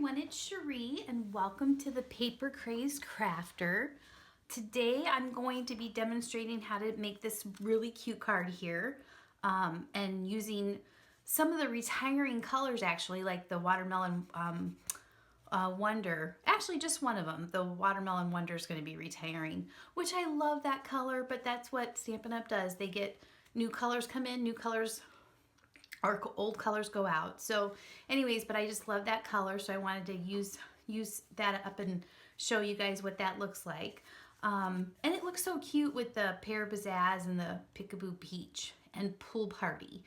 everyone, it's Cherie and welcome to the Paper Crazed Crafter. Today I'm going to be demonstrating how to make this really cute card here and using some of the retiring colors actually, like the Watermelon Wonder. Actually just one of them, the Watermelon Wonder is going to be retiring, which I love that color, but that's what Stampin' Up! Does. They get new colors come in, new colors or old colors go out. So anyways, but I just love that color, so I wanted to use that up and show you guys what that looks like. And it looks so cute with the PEAR PIZZAZZ and the Peekaboo Peach and Pool Party.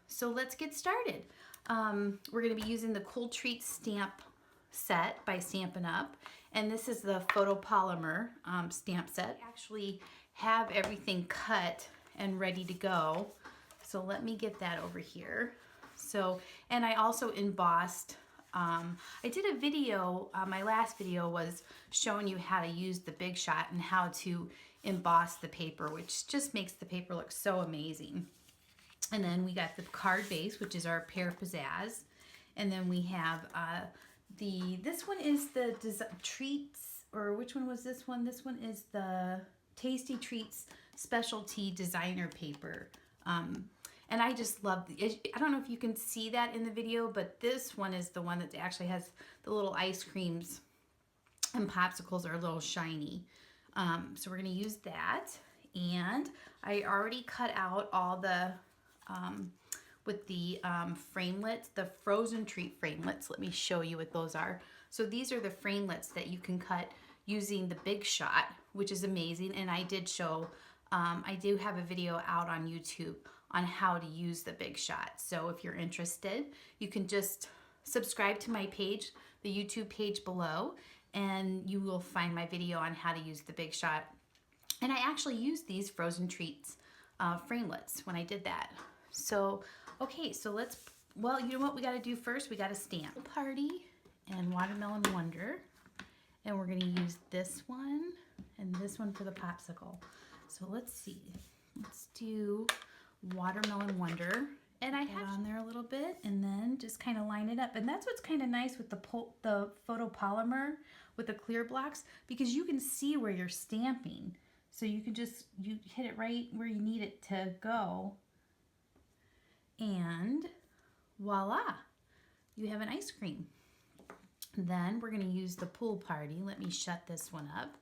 So let's get started. We're going to be using the Cool Treats stamp set by Stampin' Up! And this is the photopolymer stamp set. I actually have everything cut and ready to go. So let me get that over here. So, and I also embossed, I did a video, my last video was showing you how to use the Big Shot and how to emboss the paper, which just makes the paper look so amazing. And then we got the card base, which is our PEAR PIZZAZZ. And then we have this one is the Treats, or which one was this one? This one is the Tasty Treats Specialty Designer Paper. And I just love, I don't know if you can see that in the video, but this one is the one that actually has the little ice creams and popsicles are a little shiny. So we're gonna use that. And I already cut out all the, with the framelits, the frozen treat framelits. Let me show you what those are. So these are the framelits that you can cut using the Big Shot, which is amazing. And I did show, I do have a video out on YouTube on how to use the Big Shot. So if you're interested, you can just subscribe to my page, the YouTube page below, and you will find my video on how to use the Big Shot. And I actually used these frozen treats framelits when I did that. So, okay, so let's, well, you know what we gotta do first? We gotta stamp Party and Watermelon Wonder. And we're gonna use this one and this one for the popsicle. So let's see, let's do Watermelon Wonder, and I have on there a little bit and then just kind of line it up. And that's what's kind of nice with the photopolymer with the clear blocks, because you can see where you're stamping, so you can just you hit it right where you need it to go, and voila, you have an ice cream. Then we're going to use the Pool Party. Let me shut this one up.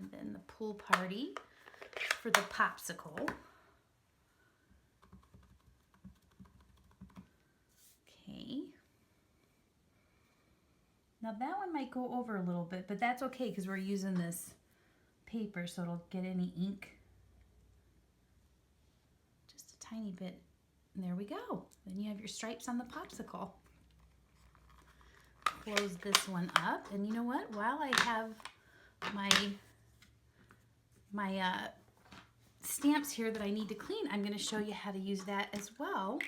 And then the Pool Party for the popsicle. Okay. Now that one might go over a little bit, but that's okay because we're using this paper, so it'll get any ink. Just a tiny bit. And there we go. Then you have your stripes on the popsicle. Close this one up. And you know what? While I have my stamps here that I need to clean, I'm going to show you how to use that as well.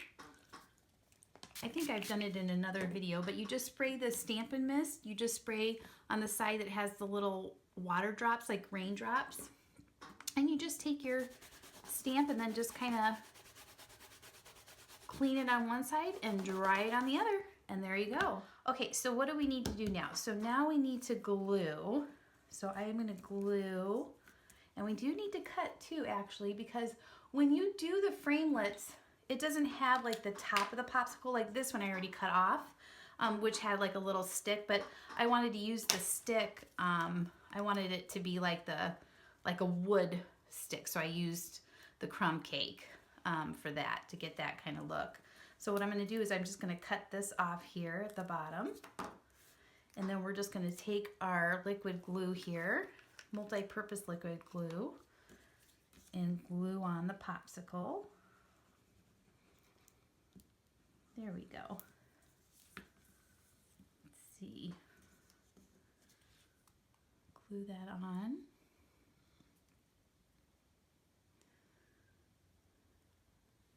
I think I've done it in another video, but you just spray the Stampin' Mist. You just spray on the side that has the little water drops, like raindrops. And you just take your stamp and then just kind of clean it on one side and dry it on the other. And there you go. Okay, so what do we need to do now? So now we need to glue. So I am going to glue. And we do need to cut too, actually, because when you do the framelits, it doesn't have like the top of the popsicle. Like this one I already cut off, which had like a little stick, but I wanted to use the stick. I wanted it to be like a wood stick. So I used the crumb cake for that, to get that kind of look. So what I'm going to do is I'm just going to cut this off here at the bottom. And then we're just going to take our liquid glue here, multi-purpose liquid glue, and glue on the popsicle. There we go. Let's see. Glue that on.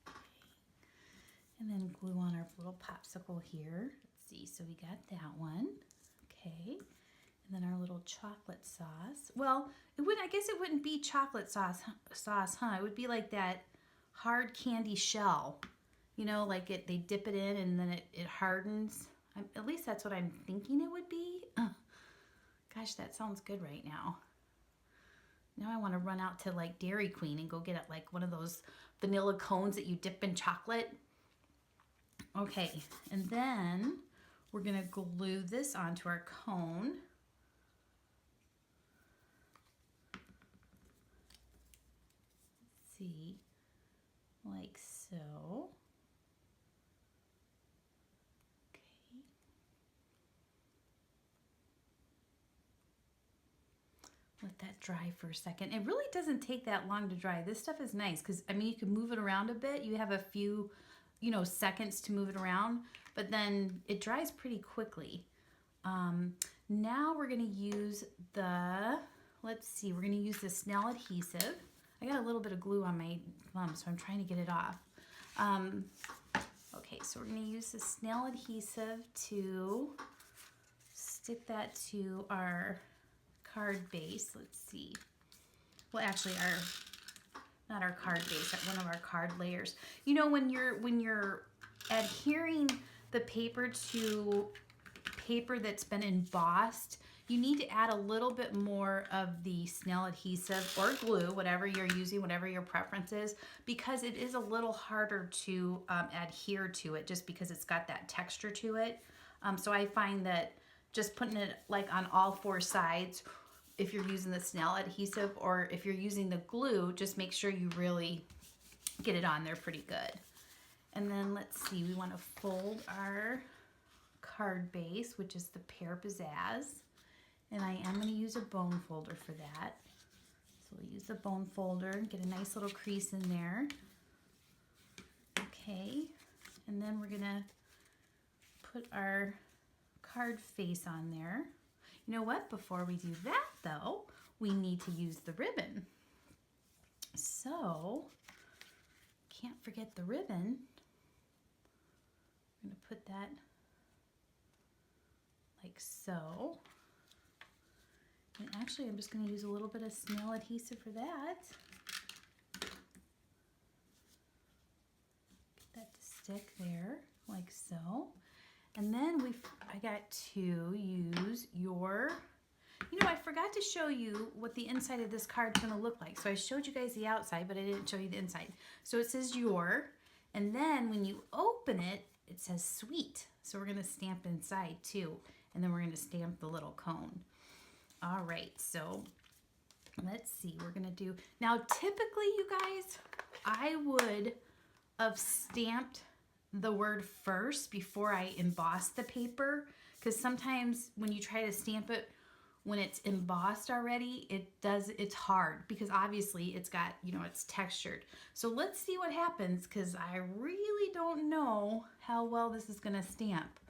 Okay. And then glue on our little popsicle here. Let's see, so we got that one. Okay. And then our little chocolate sauce. Well, it wouldn't, I guess it wouldn't be chocolate sauce, huh? It would be like that hard candy shell You know, like they dip it in and then it hardens. At least that's what I'm thinking it would be. Gosh, that sounds good right now. Now I want to run out to like Dairy Queen and go get like one of those vanilla cones that you dip in chocolate. Okay, and then we're going to glue this onto our cone. Let's see, like so. Let that dry for a second. It really doesn't take that long to dry. This stuff is nice because, I mean, you can move it around a bit. You have a few, you know, seconds to move it around, but then it dries pretty quickly. Now we're going to use the, let's see, we're going to use the SNAIL adhesive. I got a little bit of glue on my thumb, so I'm trying to get it off. Okay, so we're going to use the SNAIL adhesive to stick that to our card base. Let's see. Well, actually, not our card base, one of our card layers. You know, when you're adhering the paper to paper that's been embossed, you need to add a little bit more of the SNAIL adhesive or glue, whatever you're using, whatever your preference is, because it is a little harder to adhere to it just because it's got that texture to it. So I find that just putting it like on all four sides, if you're using the SNAIL adhesive, or if you're using the glue, just make sure you really get it on there pretty good. And then let's see, we want to fold our card base, which is the PEAR PIZZAZZ. And I am going to use a bone folder for that. So we'll use the bone folder and get a nice little crease in there. Okay, and then we're going to put our card face on there. You know what? Before we do that, though, we need to use the ribbon. So, can't forget the ribbon. I'm going to put that like so. And actually, I'm just going to use a little bit of SNAIL adhesive for that. Get that to stick there, like so. And then I got to use your, you know, I forgot to show you what the inside of this card is going to look like. So I showed you guys the outside, but I didn't show you the inside. So it says your, and then when you open it, it says sweet. So we're going to stamp inside too. And then we're going to stamp the little cone. All right, so let's see, we're going to do, now typically you guys, I would have stamped the word first before I emboss the paper, because sometimes when you try to stamp it when it's embossed already, it's hard because obviously it's got, you know, it's textured. So let's see what happens, because I really don't know how well this is going to stamp.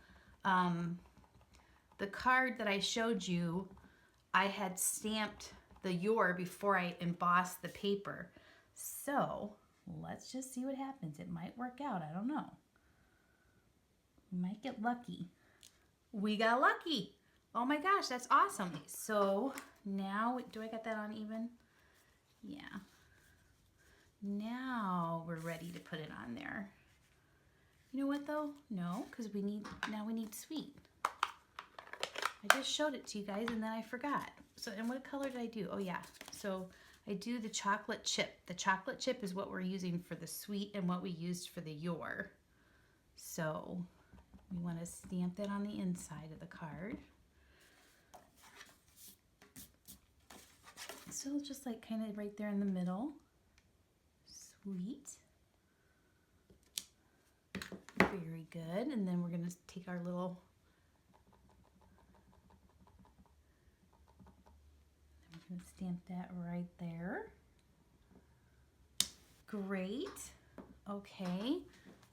The card that I showed you, I had stamped the your before I embossed the paper. So let's just see what happens. It might work out. I don't know. We might get lucky. We got lucky. Oh my gosh, that's awesome. So now, do I get that on even? Yeah. Now we're ready to put it on there. You know what though? No, because now we need sweet. I just showed it to you guys and then I forgot. So, and what color did I do? Oh yeah. So I do the chocolate chip. The chocolate chip is what we're using for the sweet and what we used for the your. So we want to stamp that on the inside of the card. So just like kind of right there in the middle. Sweet. Very good. And then we're going to take our little, we're going to stamp that right there. Great. Okay.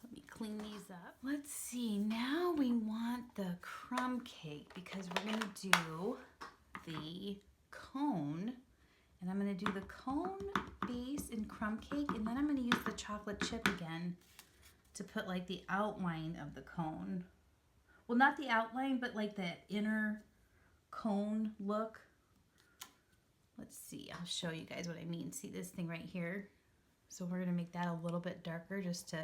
Let me clean these up. Let's see, now we want the crumb cake because we're going to do the cone. And I'm going to do the cone base in crumb cake, and then I'm going to use the chocolate chip again to put like the outline of the cone. Well, not the outline, but like that inner cone look. Let's see, I'll show you guys what I mean. See this thing right here? So we're going to make that a little bit darker just to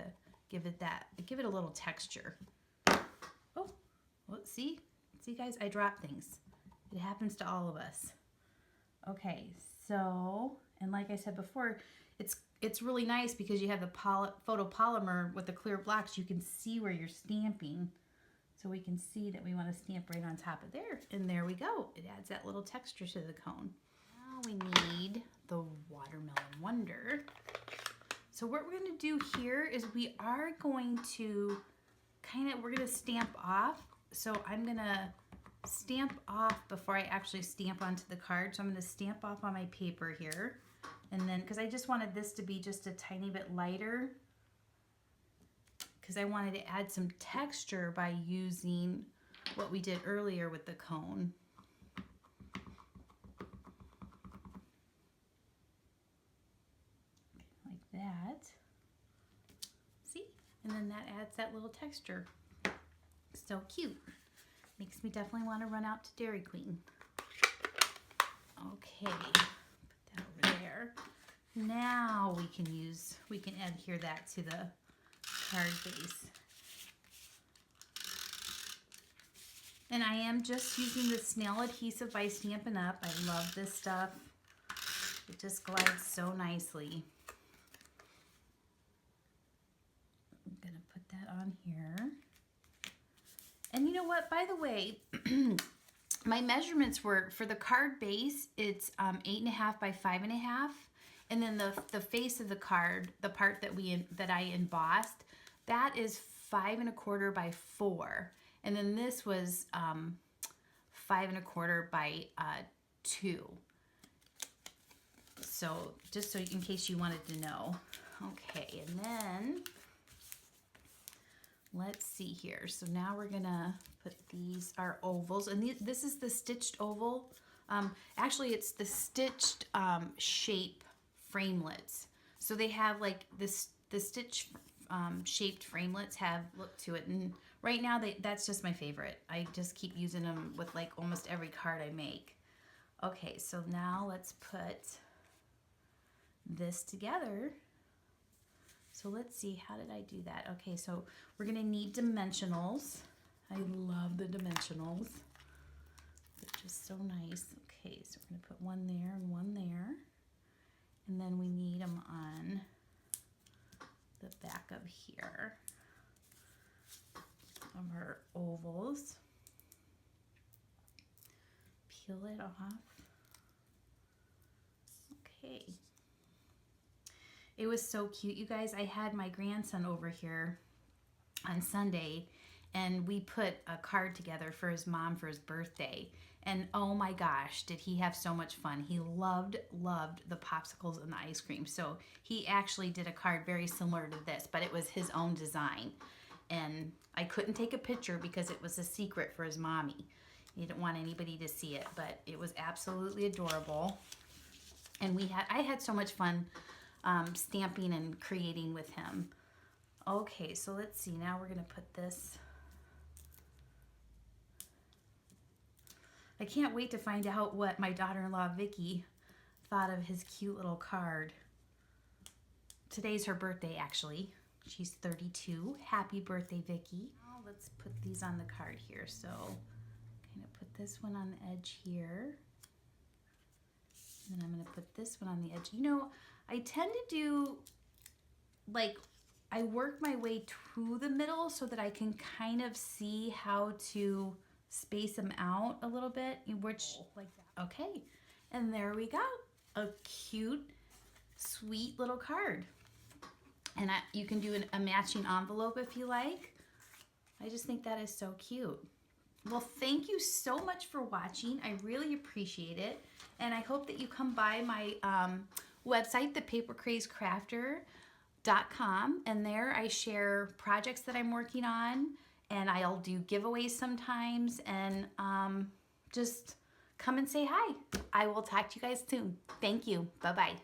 give it a little texture. Oh, well, see guys, I drop things. It happens to all of us. Okay, so, and like I said before, it's really nice because you have the photopolymer with the clear blocks. You can see where you're stamping. So we can see that we want to stamp right on top of there. And there we go. It adds that little texture to the cone. Now we need the Watermelon Wonder. So what we're going to do here is we are going to we're going to stamp off. So I'm going to stamp off before I actually stamp onto the card. So I'm going to stamp off on my paper here. And then, because I just wanted this to be just a tiny bit lighter, because I wanted to add some texture by using what we did earlier with the cone. Like that. See? And then that adds that little texture. So cute. Makes me definitely want to run out to Dairy Queen. Okay. Put that over there. Now we can adhere that to the card base. And I am just using the Snail adhesive by Stampin' Up. I love this stuff. It just glides so nicely. I'm gonna put that on here. And you know what, by the way, my measurements were, for the card base, it's 8.5 by 5.5. And then the face of the card, the part that I embossed, that is 5.25 by 4. And then this was 5.25 by 2. So just so in case you wanted to know. Okay, and then let's see here. So now we're gonna put these, our ovals, and this is the stitched oval. Actually, it's the stitched shape framelits. So they have like this, the stitch shaped framelits have look to it, and right now that's just my favorite. I just keep using them with like almost every card I make. Okay, so now let's put this together. So let's see, how did I do that? Okay, so we're gonna need dimensionals. I love the dimensionals. They're just so nice. Okay, so we're gonna put one there and one there. And then we need them on the back of here of our ovals. Peel it off. Okay. It was so cute, you guys. I had my grandson over here on Sunday, and we put a card together for his mom for his birthday. And oh my gosh, did he have so much fun. He loved the popsicles and the ice cream. So he actually did a card very similar to this, but it was his own design. And I couldn't take a picture because it was a secret for his mommy. He didn't want anybody to see it, but it was absolutely adorable. And I had so much fun stamping and creating with him. Okay, so let's see. Now we're gonna put this. I can't wait to find out what my daughter-in-law Vicky thought of his cute little card. Today's her birthday, actually. She's 32. Happy birthday, Vicky. Now let's put these on the card here. So kind of put this one on the edge here. And then I'm going to put this one on the edge. You know, I tend to do, like, I work my way to the middle so that I can kind of see how to space them out a little bit, which, like that. Okay, and there we go. A cute, sweet little card. And you can do a matching envelope if you like. I just think that is so cute. Well, thank you so much for watching. I really appreciate it. And I hope that you come by my website, thepapercrazecrafter.com. And there I share projects that I'm working on. And I'll do giveaways sometimes. And just come and say hi. I will talk to you guys soon. Thank you. Bye-bye.